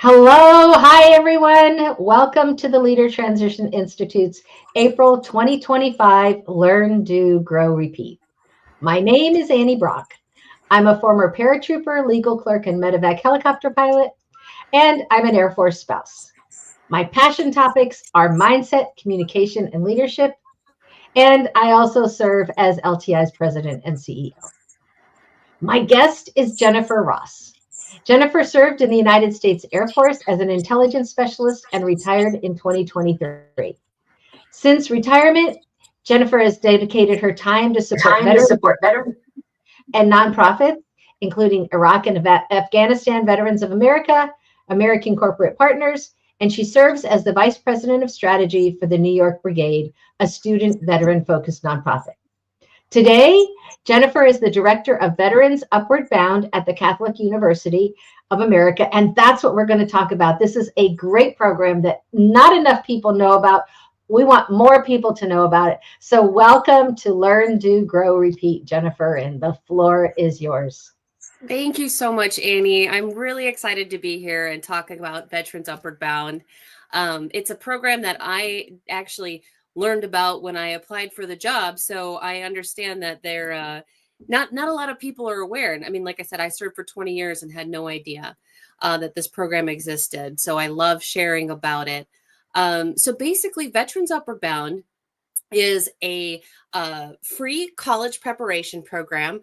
Hello, hi everyone. Welcome to the Leader Transition Institute's April 2025 Learn, Do, Grow, Repeat. My name is Annie Brock. I'm a former paratrooper, legal clerk, and medevac helicopter pilot, and I'm an Air Force spouse. My passion topics are mindset, communication, and leadership, and I also serve as LTI's president and CEO. My guest is Jennifer Ross. Jennifer served in the United States Air Force as an intelligence specialist and retired in 2023. Since retirement, Jennifer has dedicated her time to support veterans and nonprofits, including Iraq and Afghanistan Veterans of America, American Corporate Partners, and she serves as the Vice President of Strategy for the New York Brigade, a student veteran-focused nonprofit. Today, Jennifer is the Director of Veterans Upward Bound at the Catholic University of America, and that's what we're going to talk about. This is a great program that not enough people know about. We want more people to know about it. So welcome to Learn, Do, Grow, Repeat, Jennifer, and the floor is yours. Thank you so much, Annie. I'm really excited to be here and talking about Veterans Upward Bound. It's a program that I actually learned about when I applied for the job, so I understand that not a lot of people are aware. And I mean, like I said, I served for 20 years and had no idea that this program existed. So I love sharing about it. So basically, Veterans Upward Bound is a free college preparation program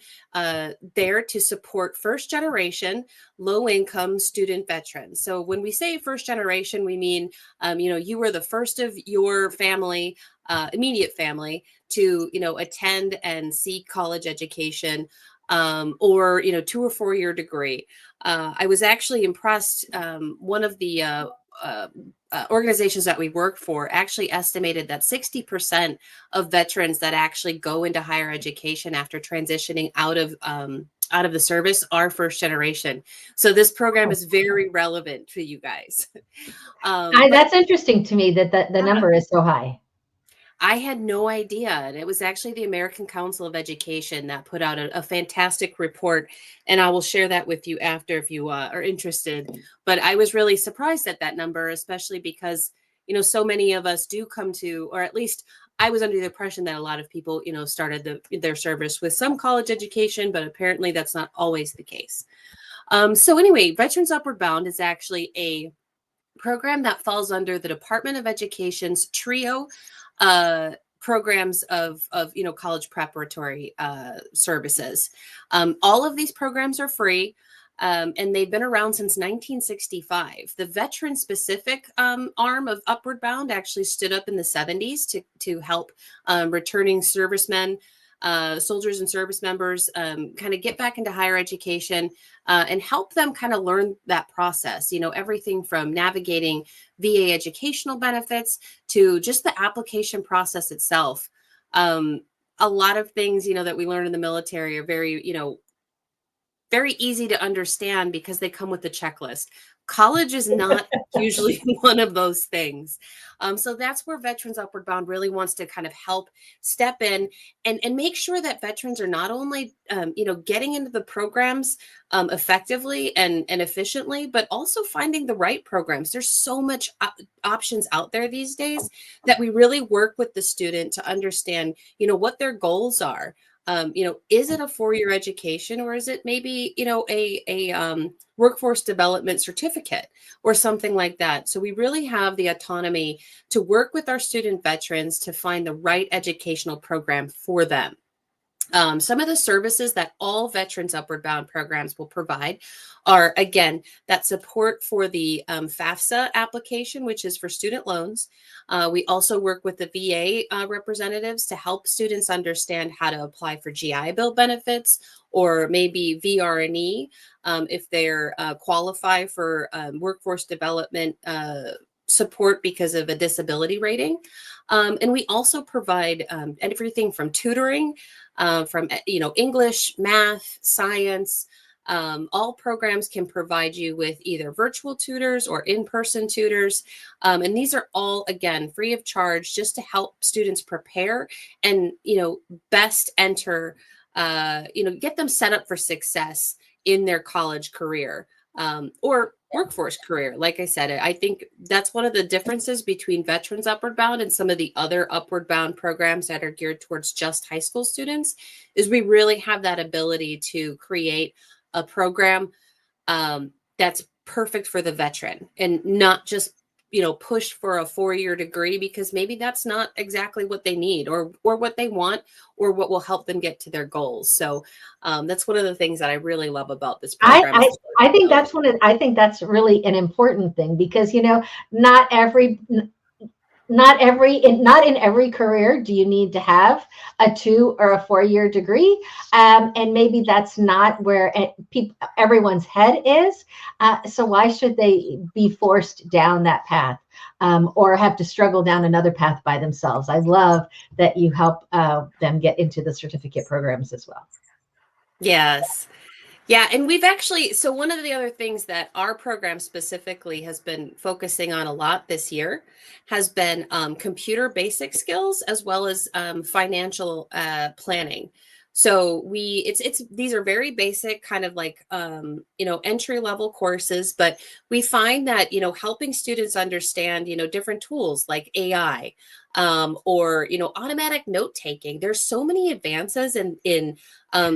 there to support first generation low income student veterans. So when we say first generation, we mean you were the first of your family, immediate family, to attend and seek college education, or 2 or 4 year degree. I was actually impressed. One of the organizations that we work for actually estimated that 60% of veterans that actually go into higher education after transitioning out of the service are first generation. So this program is very relevant to you guys. That's interesting to me that the number is so high. I had no idea. And it was actually the American Council of Education that put out a fantastic report. And I will share that with you after if you are interested. But I was really surprised at that number, especially because, so many of us do come to, or at least I was under the impression that a lot of people, started their service with some college education, but apparently that's not always the case. So anyway, Veterans Upward Bound is actually a program that falls under the Department of Education's TRIO programs of college preparatory services. All of these programs are free, and they've been around since 1965. The veteran specific arm of Upward Bound actually stood up in the 70s to help returning servicemen, soldiers and service members kind of get back into higher education and help them kind of learn that process, everything from navigating VA educational benefits to just the application process itself. A lot of things, that we learn in the military are very easy to understand because they come with a checklist. College is not usually one of those things. So that's where Veterans Upward Bound really wants to kind of help step in and make sure that veterans are not only, getting into the programs effectively and efficiently, but also finding the right programs. There's so much options out there these days that we really work with the student to understand, what their goals are. Is it a 4-year education, or is it maybe, a workforce development certificate or something like that? So we really have the autonomy to work with our student veterans to find the right educational program for them. Some of the services that all Veterans Upward Bound programs will provide are, again, that support for the FAFSA application, which is for student loans. We also work with the VA representatives to help students understand how to apply for GI Bill benefits or maybe VRNE if they're qualify for workforce development support because of a disability rating. And we also provide everything from tutoring, from English, math, science. All programs can provide you with either virtual tutors or in-person tutors. And these are all, again, free of charge just to help students prepare and, best enter, get them set up for success in their college career. or workforce career. Like I said, I think that's one of the differences between Veterans Upward Bound and some of the other Upward Bound programs that are geared towards just high school students, is we really have that ability to create a program that's perfect for the veteran and not just push for a 4-year degree, because maybe that's not exactly what they need or what they want or what will help them get to their goals. So that's one of the things that I really love about this program. I think that's I think that's really an important thing, because not every not in every career do you need to have a 2 or a 4-year degree, and maybe that's not where everyone's head is. So why should they be forced down that path, or have to struggle down another path by themselves? I love that you help them get into the certificate programs as well. Yes. Yeah, and we've actually, so one of the other things that our program specifically has been focusing on a lot this year has been computer basic skills, as well as financial planning. So these are very basic, kind of like entry level courses, but we find that helping students understand different tools like AI, or automatic note taking. There's so many advances in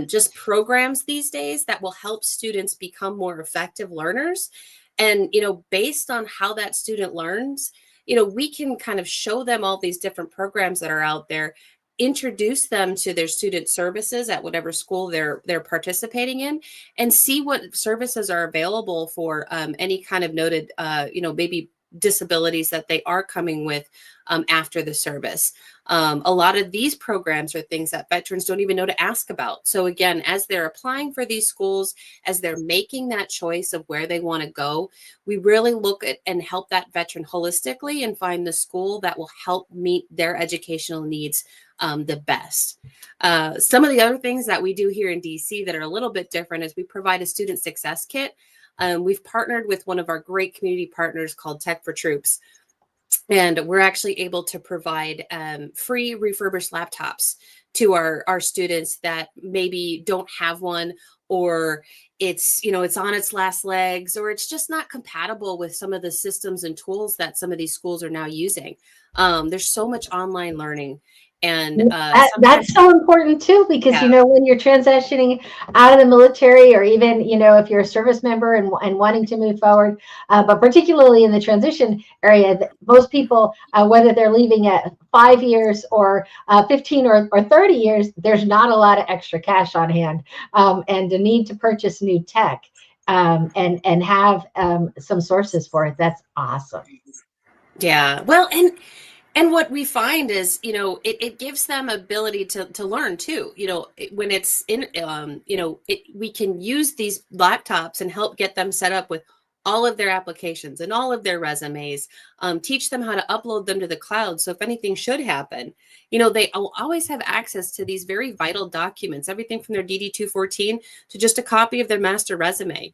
just programs these days that will help students become more effective learners. And based on how that student learns, we can kind of show them all these different programs that are out there, introduce them to their student services at whatever school they're participating in, and see what services are available for any kind of noted maybe disabilities that they are coming with after the service. A lot of these programs are things that veterans don't even know to ask about. So again, as they're applying for these schools, as they're making that choice of where they want to go, we really look at and help that veteran holistically and find the school that will help meet their educational needs the best. Some of the other things that we do here in DC that are a little bit different is we provide a student success kit. We've partnered with one of our great community partners called Tech for Troops, and we're actually able to provide free refurbished laptops to our students that maybe don't have one, or it's on its last legs, or it's just not compatible with some of the systems and tools that some of these schools are now using. There's so much online learning. And that's so important too, because yeah. When you're transitioning out of the military, or even if you're a service member and wanting to move forward, but particularly in the transition area, most people, whether they're leaving at 5 years or 15 or 30 years, there's not a lot of extra cash on hand, and the need to purchase new tech, and have some sources for it. That's awesome. Yeah. Well, and what we find is, it gives them ability to learn too. When it's in, we can use these laptops and help get them set up with all of their applications and all of their resumes, teach them how to upload them to the cloud. So if anything should happen, they always have access to these very vital documents, everything from their DD-214 to just a copy of their master resume.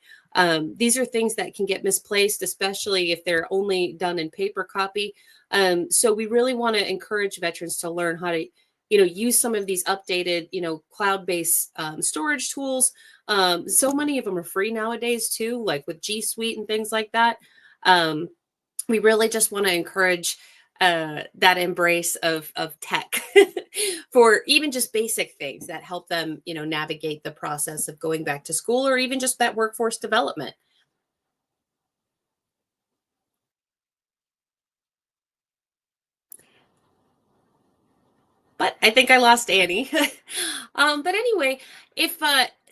These are things that can get misplaced, especially if they're only done in paper copy. So we really want to encourage veterans to learn how to, use some of these updated, cloud-based storage tools. So many of them are free nowadays too, like with G Suite and things like that. We really just want to encourage that embrace of tech for even just basic things that help them, navigate the process of going back to school, or even just that workforce development. But I think I lost Annie. But anyway, if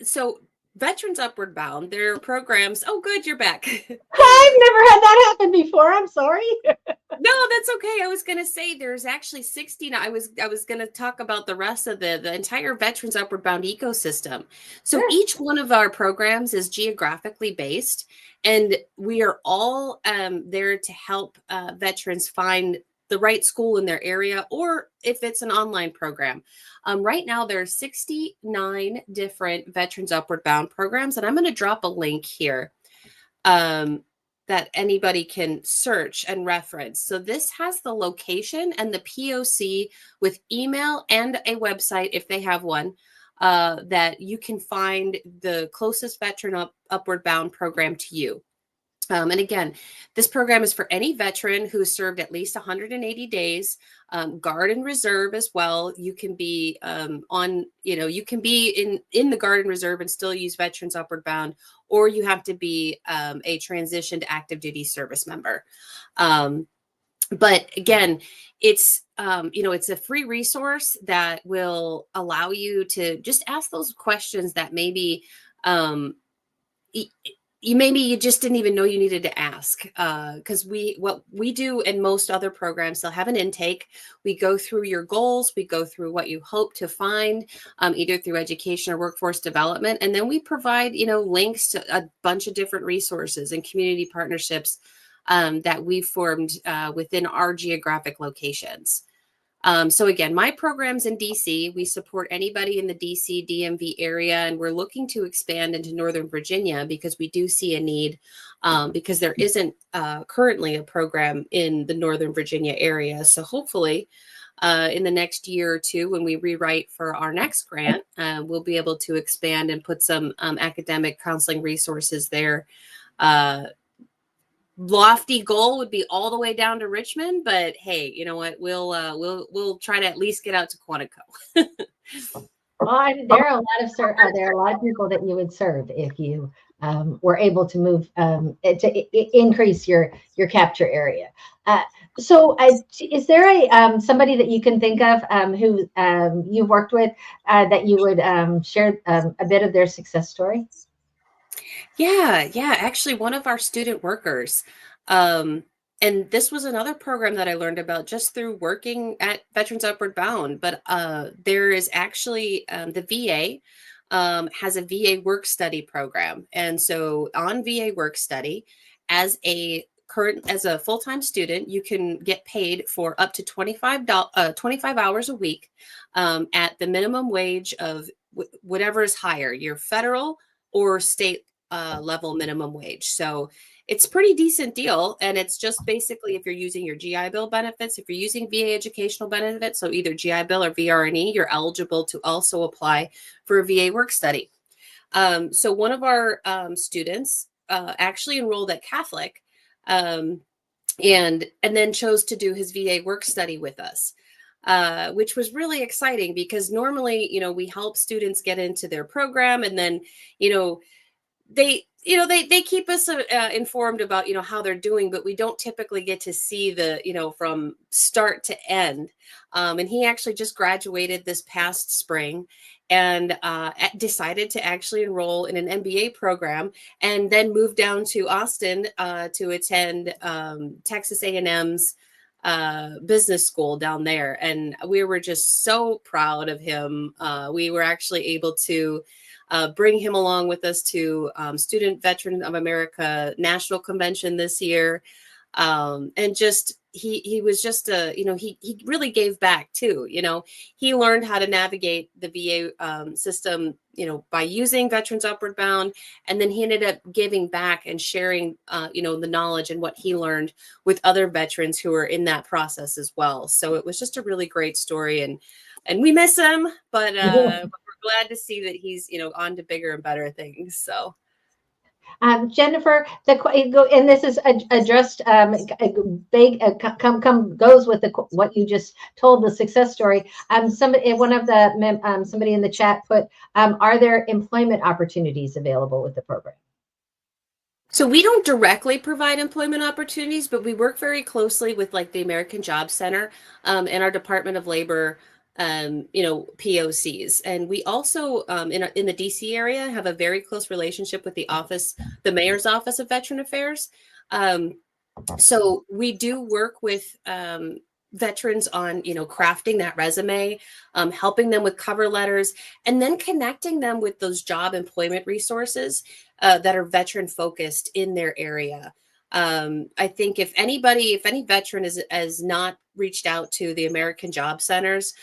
so Veterans Upward Bound, their programs. Oh, good, you're back. I've never had that happen before. I'm sorry. No, that's okay. I was going to say there's actually 69. I was going to talk about the rest of the entire Veterans Upward Bound ecosystem. So Sure. each one of our programs is geographically based, and we are all there to help veterans find the right school in their area, or if it's an online program. Right now, there are 69 different Veterans Upward Bound programs, and I'm going to drop a link here that anybody can search and reference. So this has the location and the POC with email and a website if they have one. that you can find the closest veteran upward bound program to you. And again, this program is for any veteran who served at least 180 days, Guard and Reserve as well. You can be you can be in the Guard and Reserve and still use Veterans Upward Bound, or you have to be a transitioned active duty service member. But again, it's it's a free resource that will allow you to just ask those questions that maybe you just didn't even know you needed to ask, because what we do in most other programs, they'll have an intake. We go through your goals, we go through what you hope to find, either through education or workforce development, and then we provide links to a bunch of different resources and community partnerships that we've formed within our geographic locations. So again, my program's in DC. We support anybody in the DC DMV area, and we're looking to expand into Northern Virginia because we do see a need, because there isn't currently a program in the Northern Virginia area. So hopefully in the next year or two, when we rewrite for our next grant, we'll be able to expand and put some academic counseling resources there. Lofty goal would be all the way down to Richmond, but hey, you know what? We'll try to at least get out to Quantico. Well, there are a lot of people that you would serve if you were able to move to increase your capture area. So, is there somebody that you can think of who you've worked with that you would share a bit of their success story? Yeah. Actually, one of our student workers, and this was another program that I learned about just through working at Veterans Upward Bound. But there is actually the VA has a VA work study program, and so on VA work study, as a full-time student, you can get paid for up to 25 hours a week at the minimum wage of whatever is higher, your federal or state level minimum wage. So it's pretty decent deal. And it's just basically if you're using your GI Bill benefits, if you're using VA educational benefits, so either GI Bill or VRNE, you're eligible to also apply for a VA work study. So one of our students actually enrolled at Catholic and then chose to do his VA work study with us. Which was really exciting because normally, we help students get into their program, and then, they keep us informed about, how they're doing, but we don't typically get to see the, from start to end. And he actually just graduated this past spring and decided to actually enroll in an MBA program, and then moved down to Austin to attend Texas A&M's business school down there. And we were just so proud of him. We were actually able to bring him along with us to Student Veteran of America National Convention this year. And just, he was just he really gave back too. He learned how to navigate the VA system, by using Veterans Upward Bound. And then he ended up giving back and sharing, the knowledge and what he learned with other veterans who were in that process as well. So it was just a really great story, and we miss him, but we're glad to see that he's, on to bigger and better things. So. Jennifer, and this is addressed goes with what you just told, the success story. Somebody in the chat put, are there employment opportunities available with the program? So we don't directly provide employment opportunities, but we work very closely with the American Job Center and our Department of Labor POCs. And we also in the DC area have a very close relationship with the Mayor's Office of Veteran Affairs. So we do work with veterans on, crafting that resume, helping them with cover letters, and then connecting them with those job employment resources that are veteran focused in their area. I think if any veteran has not reached out to the American Job Centers,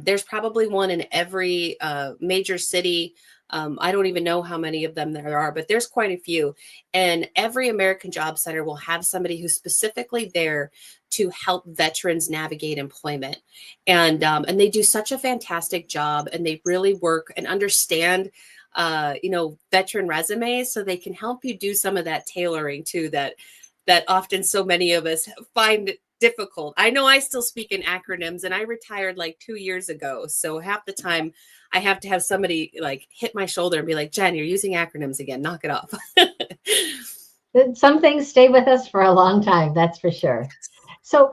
there's probably one in every major city I don't even know how many of them there are, but there's quite a few. And every American Job Center will have somebody who's specifically there to help veterans navigate employment. And they do such a fantastic job, and they really work and understand veteran resumes, so they can help you do some of that tailoring too, that often so many of us find difficult. I know I still speak in acronyms, and I retired like 2 years ago. So half the time I have to have somebody like hit my shoulder and be like, Jen, you're using acronyms again, knock it off. Some things stay with us for a long time, that's for sure. So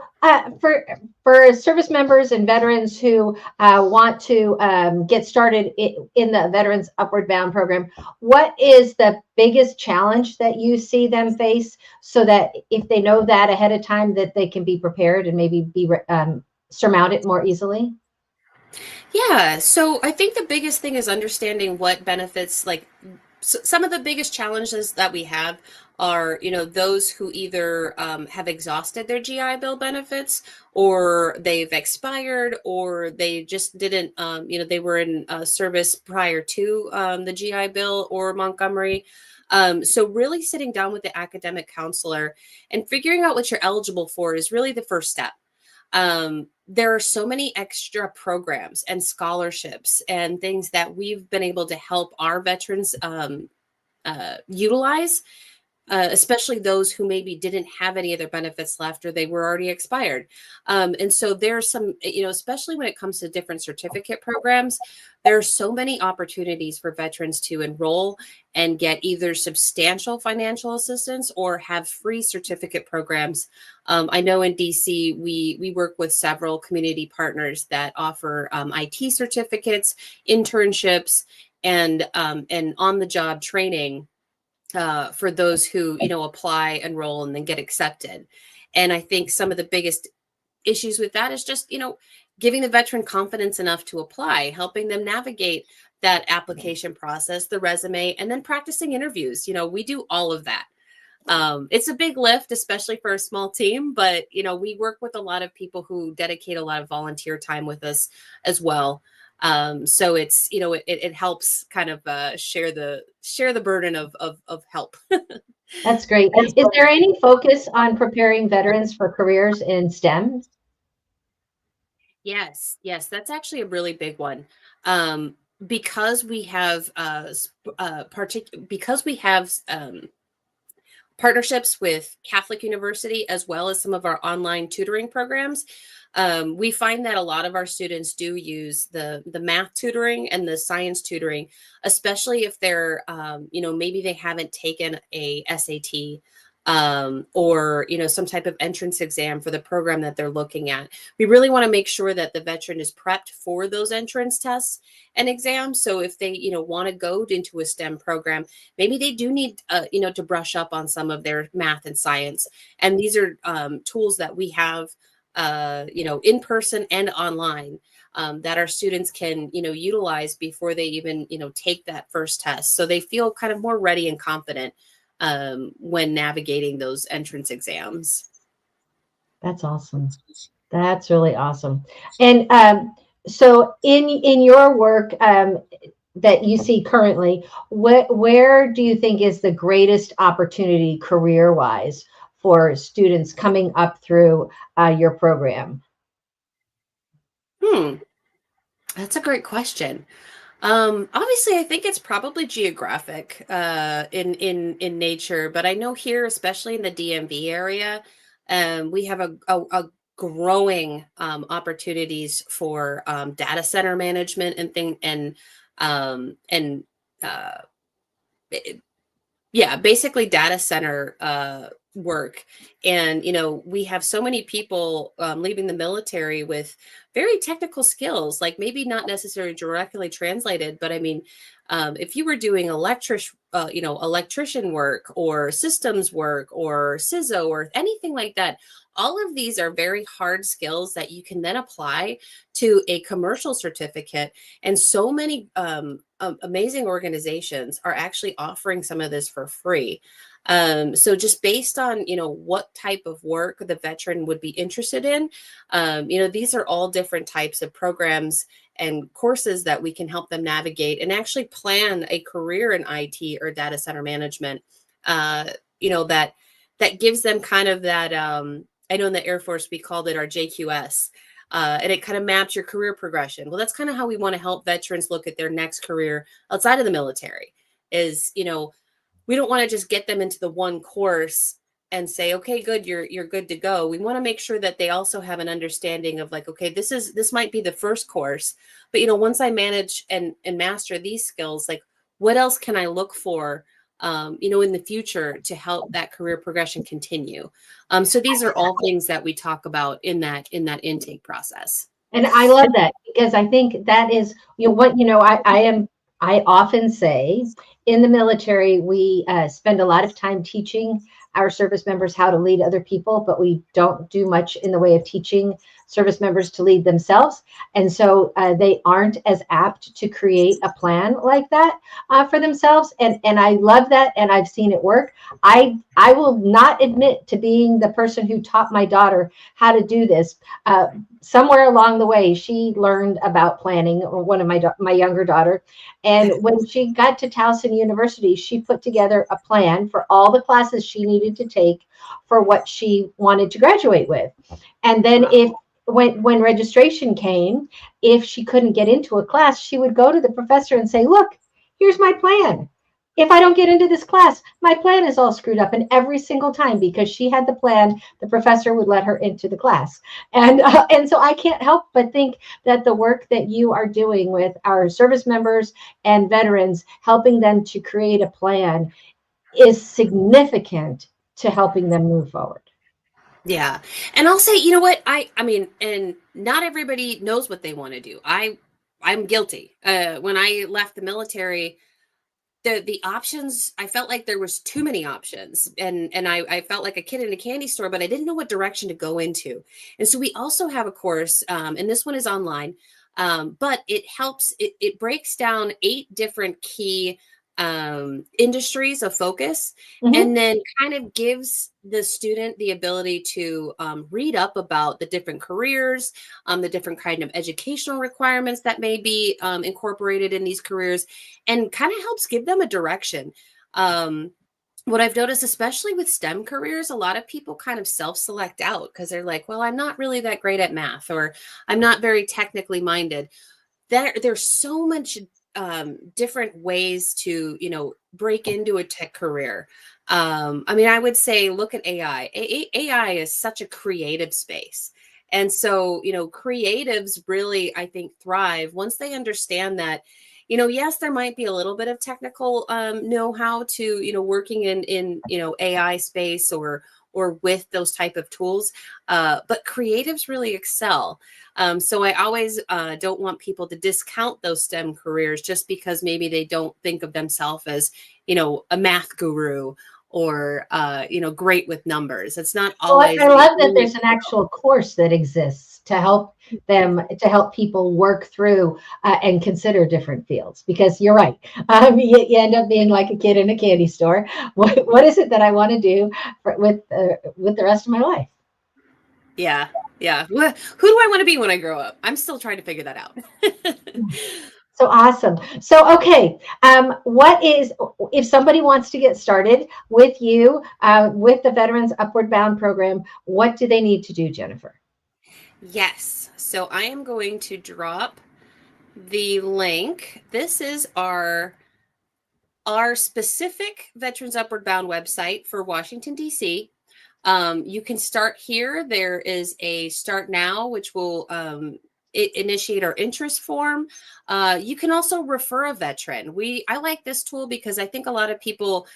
for service members and veterans who want to get started in the Veterans Upward Bound program, what is the biggest challenge that you see them face, so that if they know that ahead of time, that they can be prepared and maybe be surmount it more easily? Yeah, so I think the biggest thing is understanding what benefits, like some of the biggest challenges that we have are, those who either have exhausted their GI Bill benefits, or they've expired, or they just didn't, they were in service prior to the GI Bill or Montgomery. So really sitting down with the academic counselor and figuring out what you're eligible for is really the first step. There are so many extra programs and scholarships and things that we've been able to help our veterans utilize, especially those who maybe didn't have any of their benefits left, or they were already expired. And so there's some, especially when it comes to different certificate programs, there are so many opportunities for veterans to enroll and get either substantial financial assistance or have free certificate programs. I know in DC, we work with several community partners that offer IT certificates, internships, and on-the-job training for those who, apply, enroll, and then get accepted. And I think some of the biggest issues with that is just, giving the veteran confidence enough to apply, helping them navigate that application process, the resume, and then practicing interviews. We do all of that. It's a big lift, especially for a small team, but, we work with a lot of people who dedicate a lot of volunteer time with us as well. So it's, it helps kind of share the burden of help. That's great. Is there any focus on preparing veterans for careers in STEM? Yes, that's actually a really big one. Because we have partnerships with Catholic University, as well as some of our online tutoring programs. We find that a lot of our students do use the math tutoring and the science tutoring, especially if they're, maybe they haven't taken a SAT, or, some type of entrance exam for the program that they're looking at. We really want to make sure that the veteran is prepped for those entrance tests and exams. So if they, want to go into a STEM program, maybe they do need, to brush up on some of their math and science. And these are tools that we have, in person and online, that our students can, utilize before they even, take that first test. So they feel kind of more ready and confident when navigating those entrance exams. That's awesome. That's really awesome. And so in your work that you see currently, where do you think is the greatest opportunity career-wise for students coming up through your program? That's a great question. Obviously, I think it's probably geographic in nature, but I know here, especially in the DMV area, we have a growing opportunities for data center management and it- yeah, basically data center work. And, we have so many people leaving the military with very technical skills, like maybe not necessarily directly translated, but I mean, if you were doing electrician work or systems work or CISO or anything like that, all of these are very hard skills that you can then apply to a commercial certificate. And so many amazing organizations are actually offering some of this for free. So just based on, what type of work the veteran would be interested in, these are all different types of programs and courses that we can help them navigate and actually plan a career in IT or data center management. That gives them kind of that. I know in the Air Force we called it our JQS. And it kind of maps your career progression. Well, that's kind of how we want to help veterans look at their next career outside of the military. Is, we don't want to just get them into the one course and say, okay, good, you're good to go. We want to make sure that they also have an understanding of like, okay, this might be the first course, but once I manage and master these skills, like what else can I look for, in the future to help that career progression continue. So these are all things that we talk about in that intake process. And I love that, because I think that is, I often say in the military, we spend a lot of time teaching our service members how to lead other people, but we don't do much in the way of teaching service members to lead themselves. And so they aren't as apt to create a plan like that for themselves. And I love that. And I've seen it work. I will not admit to being the person who taught my daughter how to do this. Somewhere along the way, she learned about planning, one of my younger daughter. And when she got to Towson University, she put together a plan for all the classes she needed to take for what she wanted to graduate with. And then when registration came, if she couldn't get into a class, she would go to the professor and say, look, here's my plan. If I don't get into this class, my plan is all screwed up. And every single time, because she had the plan, the professor would let her into the class. And so I can't help but think that the work that you are doing with our service members and veterans, helping them to create a plan, is significant to helping them move forward. Yeah. And I'll say, you know what, I mean, and not everybody knows what they want to do. I'm guilty. When I left the military, the options, I felt like there was too many options, and I felt like a kid in a candy store, but I didn't know what direction to go into. And so we also have a course, and this one is online, but it helps, it breaks down 8 different key industries of focus, and then kind of gives the student the ability to read up about the different careers, the different kind of educational requirements that may be incorporated in these careers, and kind of helps give them a direction. What I've noticed, especially with STEM careers, a lot of people kind of self-select out because they're like, well, I'm not really that great at math, or I'm not very technically minded. There's so much different ways to, break into a tech career. I mean, I would say, look at AI. AI is such a creative space. And so, creatives really, I think, thrive once they understand that, yes, there might be a little bit of technical know-how to, working in AI space or with those type of tools, but creatives really excel. So I always don't want people to discount those STEM careers just because maybe they don't think of themselves as, a math guru or, great with numbers. It's not always. Well, I love that there's an actual course that exists to help people work through and consider different fields, because you're right. You end up being like a kid in a candy store. What is it that I want to do with the rest of my life? Yeah. Yeah. Who do I want to be when I grow up? I'm still trying to figure that out. So awesome. So, okay. If somebody wants to get started with you, with the Veterans Upward Bound program, what do they need to do, Jennifer? Yes. So I am going to drop the link. This is our specific Veterans Upward Bound website for Washington, D.C. You can start here. There is a start now, which will initiate our interest form. You can also refer a veteran. I like this tool because I think a lot of people,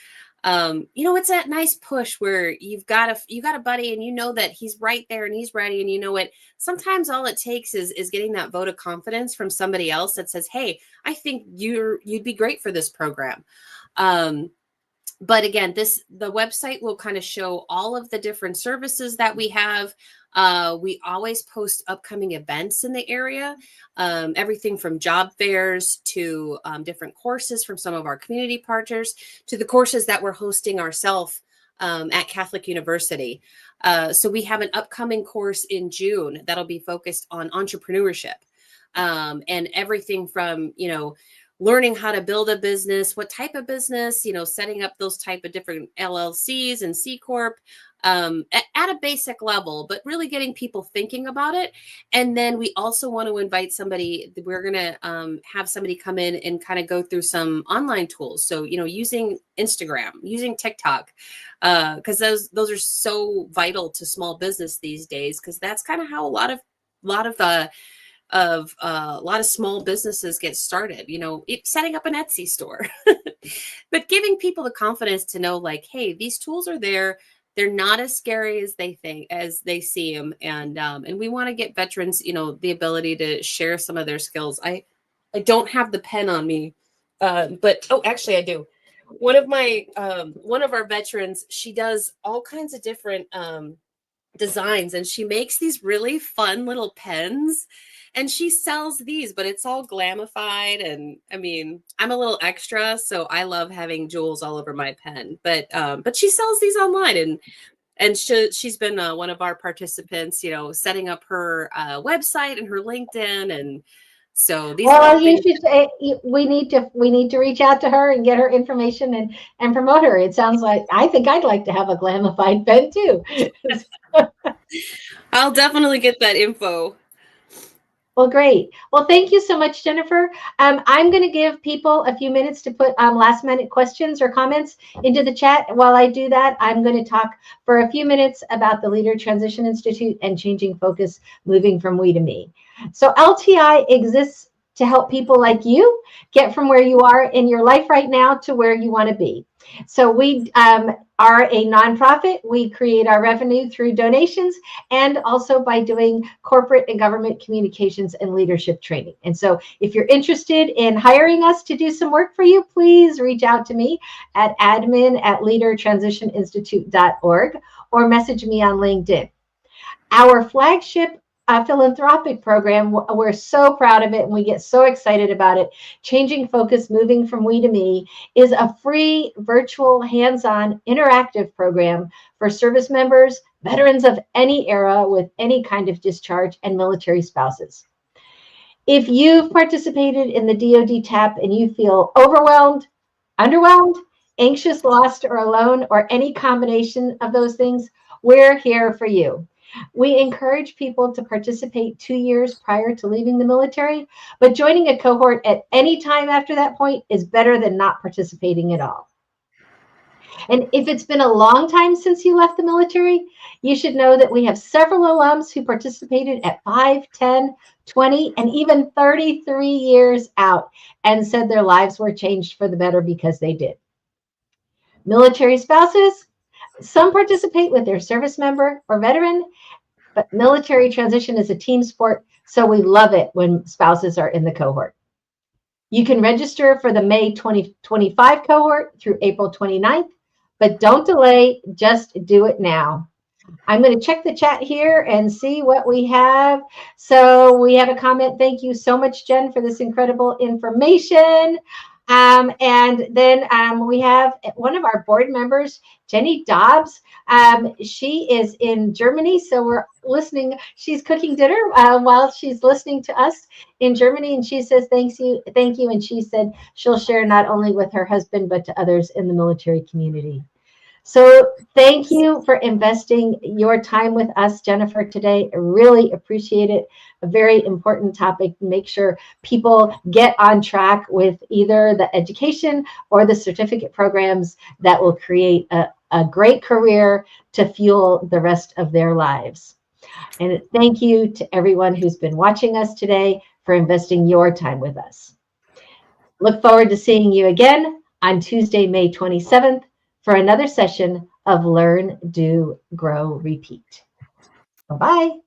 it's that nice push where you got a buddy and you know that he's right there and he's ready, and sometimes all it takes is getting that vote of confidence from somebody else that says, hey, I think you'd be great for this program. But again, the website will kind of show all of the different services that we have. We always post upcoming events in the area, everything from job fairs to different courses from some of our community partners to the courses that we're hosting ourselves at Catholic University. So we have an upcoming course in June that'll be focused on entrepreneurship. and everything from, learning how to build a business, what type of business, setting up those type of different LLCs and C Corp, at a basic level, but really getting people thinking about it. And then we also want to invite somebody. We're going to have somebody come in and kind of go through some online tools. So, using Instagram, using TikTok, because those are so vital to small business these days, because that's kind of how a lot of small businesses get started, setting up an Etsy store, but giving people the confidence to know, like, hey, these tools are there. They're not as scary as they see them. And we want to get veterans, the ability to share some of their skills. I don't have the pen on me, but, oh, actually I do. One of our veterans, she does all kinds of different, designs, and she makes these really fun little pens, and she sells these, but it's all glamified. And I mean, I'm a little extra, so I love having jewels all over my pen, but she sells these online, and she's been one of our participants, setting up her website and her LinkedIn. And so these are all things. We need to reach out to her and get her information and promote her. It sounds like, I think I'd like to have a glamified pen too. I'll definitely get that info. Well, great. Well, thank you so much, Jennifer. I'm going to give people a few minutes to put last minute questions or comments into the chat. While I do that, I'm going to talk for a few minutes about the Leader Transition Institute and changing focus, moving from we to me. So LTI exists to help people like you get from where you are in your life right now to where you want to be. So we are a nonprofit. We create our revenue through donations and also by doing corporate and government communications and leadership training. And so if you're interested in hiring us to do some work for you, please reach out to me at admin@leadertransitioninstitute.org or message me on LinkedIn. Our flagship philanthropic program, we're so proud of it and we get so excited about it. Changing Focus, Moving from We to Me is a free, virtual, hands-on, interactive program for service members, veterans of any era with any kind of discharge, and military spouses. If you've participated in the DoD TAP and you feel overwhelmed, underwhelmed, anxious, lost, or alone, or any combination of those things, we're here for you. We encourage people to participate 2 years prior to leaving the military, but joining a cohort at any time after that point is better than not participating at all. And if it's been a long time since you left the military, you should know that we have several alums who participated at 5, 10, 20, and even 33 years out and said their lives were changed for the better because they did. Military spouses, some participate with their service member or veteran, but military transition is a team sport, so we love it when spouses are in the cohort. You can register for the May 2025 cohort through April 29th, but don't delay, just do it now. I'm going to check the chat here and see what we have. So we have a comment. Thank you so much, Jen, for this incredible information. And then we have one of our board members, Jenny Dobbs. She is in Germany, so we're listening. She's cooking dinner while she's listening to us in Germany, and she says, thank you. And she said she'll share not only with her husband, but to others in the military community. So thank you for investing your time with us, Jennifer, today. I really appreciate it. A very important topic. Make sure people get on track with either the education or the certificate programs that will create a great career to fuel the rest of their lives. And thank you to everyone who's been watching us today for investing your time with us. Look forward to seeing you again on Tuesday, May 27th. For another session of Learn, Do, Grow, Repeat. Bye-bye.